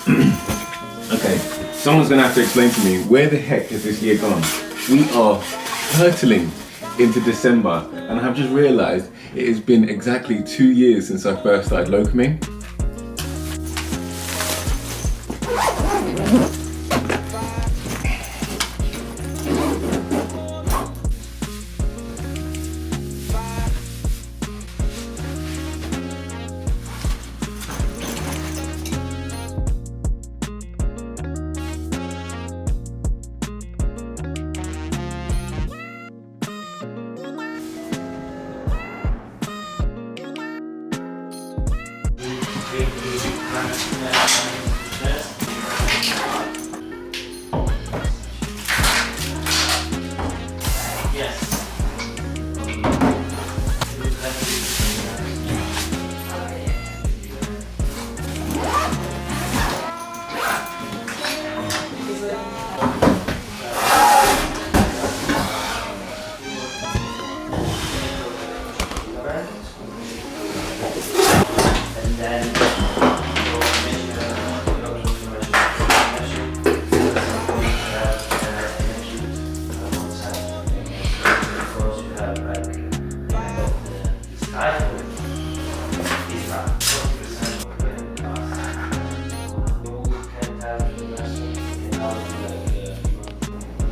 Okay, someone's gonna have to explain to me, where the heck has this year gone? We are hurtling into December, and I've just realized it has been exactly 2 years since I first started locuming.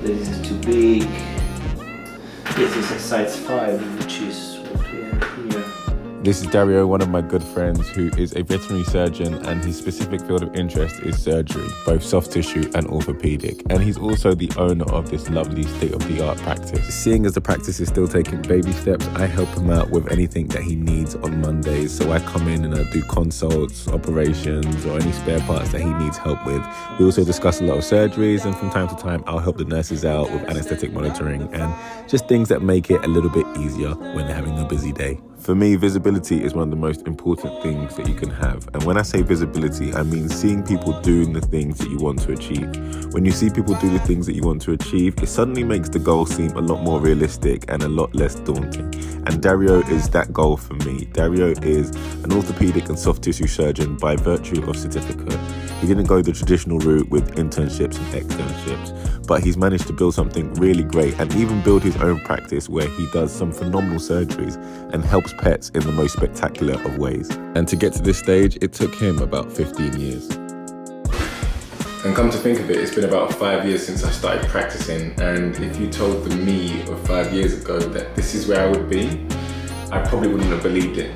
This is too big. This is a size 5, which is what we have here. This is Dario, one of my good friends who is a veterinary surgeon, and his specific field of interest is surgery, both soft tissue and orthopedic. And he's also the owner of this lovely state-of-the-art practice. Seeing as the practice is still taking baby steps, I help him out with anything that he needs on Mondays. So I come in and I do consults, operations, or any spare parts that he needs help with. We also discuss a lot of surgeries, and from time to time, I'll help the nurses out with anesthetic monitoring and just things that make it a little bit easier when they're having a busy day. For me, visibility is one of the most important things that you can have. And when I say visibility, I mean seeing people doing the things that you want to achieve. When you see people do the things that you want to achieve, it suddenly makes the goal seem a lot more realistic and a lot less daunting. And Dario is that goal for me. Dario is an orthopedic and soft tissue surgeon by virtue of certificate. He didn't go the traditional route with internships and externships, but he's managed to build something really great and even build his own practice where he does some phenomenal surgeries and helps pets in the most spectacular of ways. And to get to this stage, it took him about 15 years. And come to think of it, it's been about 5 years since I started practicing, and if you told the me of 5 years ago that this is where I would be, I probably wouldn't have believed it.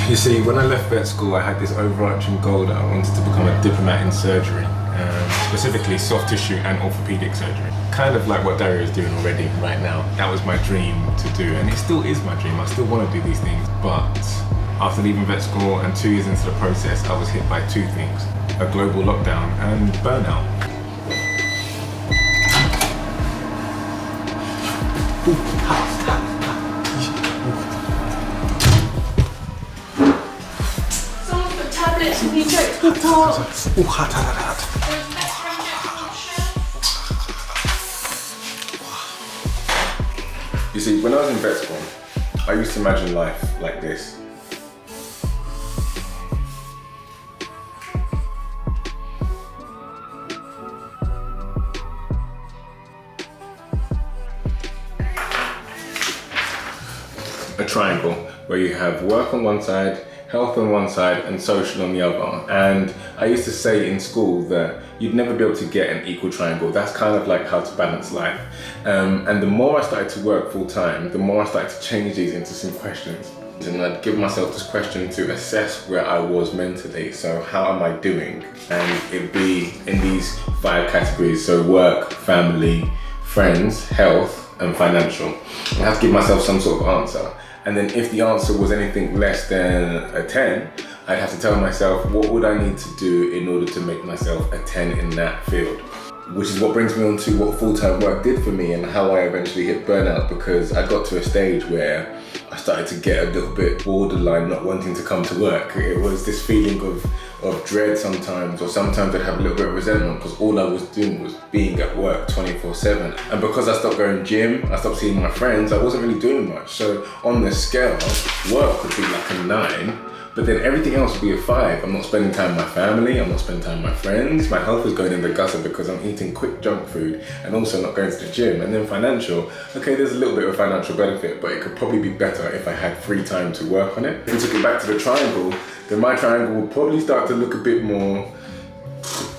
You see, when I left vet school, I had this overarching goal that I wanted to become a diplomat in surgery, specifically soft tissue and orthopedic surgery. Kind of like what Dario is doing already right now. That was my dream to do, and it still is my dream. I still want to do these things, but after leaving vet school and 2 years into the process, I was hit by 2 things: a global lockdown and burnout. Tablets and you take to the park. You see, when I was in vet school, I used to imagine life like this. A triangle where you have work on one side, health on one side, and social on the other. And I used to say in school that you'd never be able to get an equal triangle. That's kind of like how to balance life. And the more I started to work full time, the more I started to change these into some questions. And I'd give myself this question to assess where I was mentally. So how am I doing? And it'd be in these 5 categories. So work, family, friends, health, and financial. I have to give myself some sort of answer. And then if the answer was anything less than a 10, I'd have to tell myself, what would I need to do in order to make myself a 10 in that field? Which is what brings me on to what full-time work did for me and how I eventually hit burnout, because I got to a stage where I started to get a little bit borderline not wanting to come to work. It was this feeling of dread sometimes, or sometimes I'd have a little bit of resentment because all I was doing was being at work 24/7. And because I stopped going gym, I stopped seeing my friends, I wasn't really doing much. So on the scale, work would be like a 9, but then everything else would be a 5. I'm not spending time with my family, I'm not spending time with my friends, my health is going in the gutter because I'm eating quick junk food and also not going to the gym. And then financial, okay, there's a little bit of financial benefit, but it could probably be better if I had free time to work on it. If we took it back to the triangle, then my triangle will probably start to look a bit more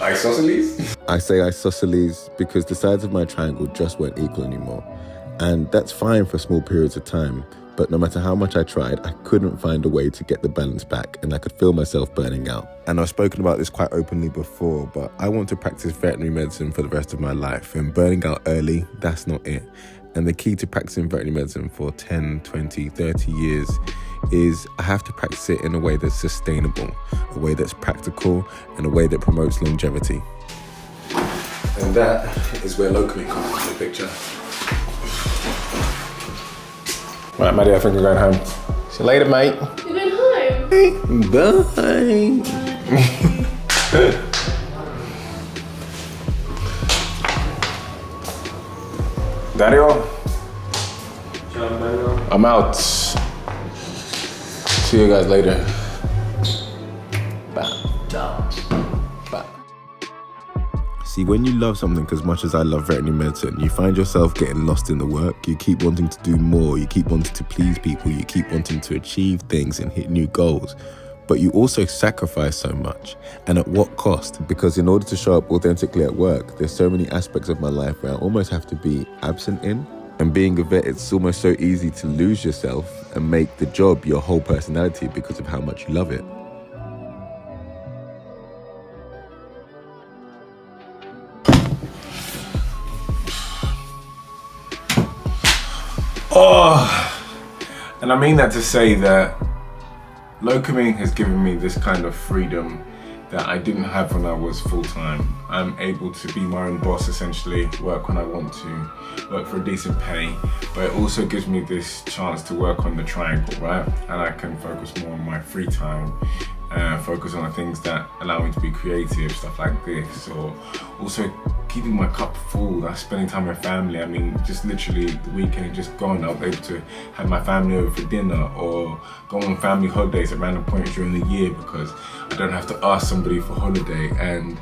isosceles. I say isosceles because the sides of my triangle just weren't equal anymore. And that's fine for small periods of time, but no matter how much I tried, I couldn't find a way to get the balance back, and I could feel myself burning out. And I've spoken about this quite openly before, but I want to practice veterinary medicine for the rest of my life, and burning out early, that's not it. And the key to practicing veterinary medicine for 10, 20, 30 years is I have to practice it in a way that's sustainable, a way that's practical, and a way that promotes longevity. And that is where locuming comes into the picture. Right, Maddie, I think we're going home. See you later, mate. You're going home? Bye. Dario, I'm out. See you guys later. Bye. Bye. See, when you love something as much as I love veterinary medicine, you find yourself getting lost in the work. You keep wanting to do more. You keep wanting to please people. You keep wanting to achieve things and hit new goals. But you also sacrifice so much. And at what cost? Because in order to show up authentically at work, there's so many aspects of my life where I almost have to be absent in. And being a vet, it's almost so easy to lose yourself and make the job your whole personality because of how much you love it. And I mean that to say that locuming has given me this kind of freedom that I didn't have when I was full-time. I'm able to be my own boss, essentially, work when I want to, work for a decent pay, but it also gives me this chance to work on the triangle, right? And I can focus more on my free time, focus on the things that allow me to be creative, stuff like this, or also keeping my cup full, that's spending time with family. I mean, just literally the weekend just gone, I was able to have my family over for dinner or go on family holidays at random points during the year because I don't have to ask somebody for holiday. And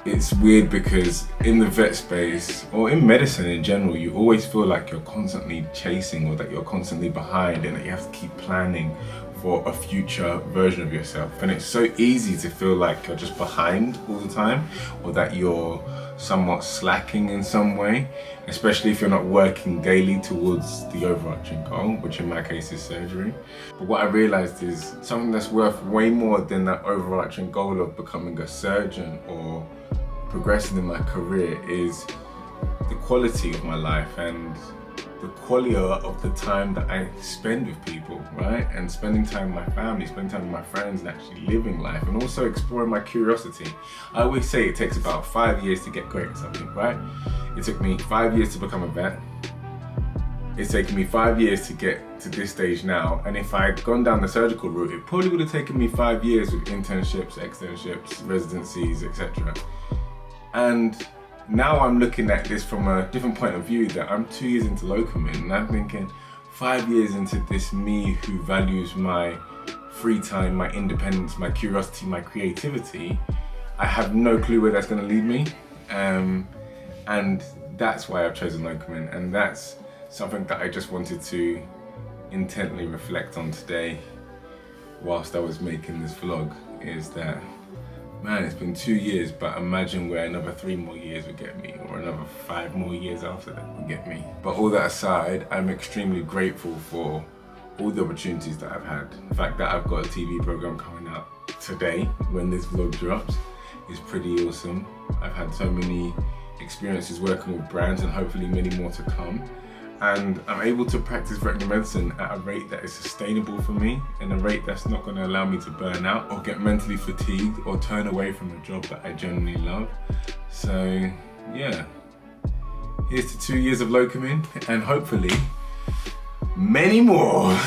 it's weird because in the vet space, or in medicine in general, you always feel like you're constantly chasing or that you're constantly behind and that you have to keep planning for a future version of yourself. And it's so easy to feel like you're just behind all the time, or that you're somewhat slacking in some way, especially if you're not working daily towards the overarching goal, which in my case is surgery. But what I realized is something that's worth way more than that overarching goal of becoming a surgeon or progressing in my career is the quality of my life and the quality of the time that I spend with people, right? And spending time with my family, spending time with my friends, and actually living life, and also exploring my curiosity. I always say it takes about 5 years to get great at something, right? It took me 5 years to become a vet. It's taken me 5 years to get to this stage now. And if I'd gone down the surgical route, it probably would have taken me 5 years with internships, externships, residencies, etc. And now I'm looking at this from a different point of view, that I'm 2 years into locuming and I'm thinking 5 years into this me who values my free time, my independence, my curiosity, my creativity, I have no clue where that's going to lead me. And that's why I've chosen locuming, and that's something that I just wanted to intently reflect on today whilst I was making this vlog, is that man, it's been 2 years, but imagine where another 3 more years would get me, or another 5 more years after that would get me. But all that aside, I'm extremely grateful for all the opportunities that I've had. The fact that I've got a TV program coming out today when this vlog drops is pretty awesome. I've had so many experiences working with brands and hopefully many more to come. and I'm able to practice veterinary medicine at a rate that is sustainable for me, and a rate that's not going to allow me to burn out or get mentally fatigued or turn away from a job that I genuinely love. So yeah, here's to 2 years of locuming and hopefully many more.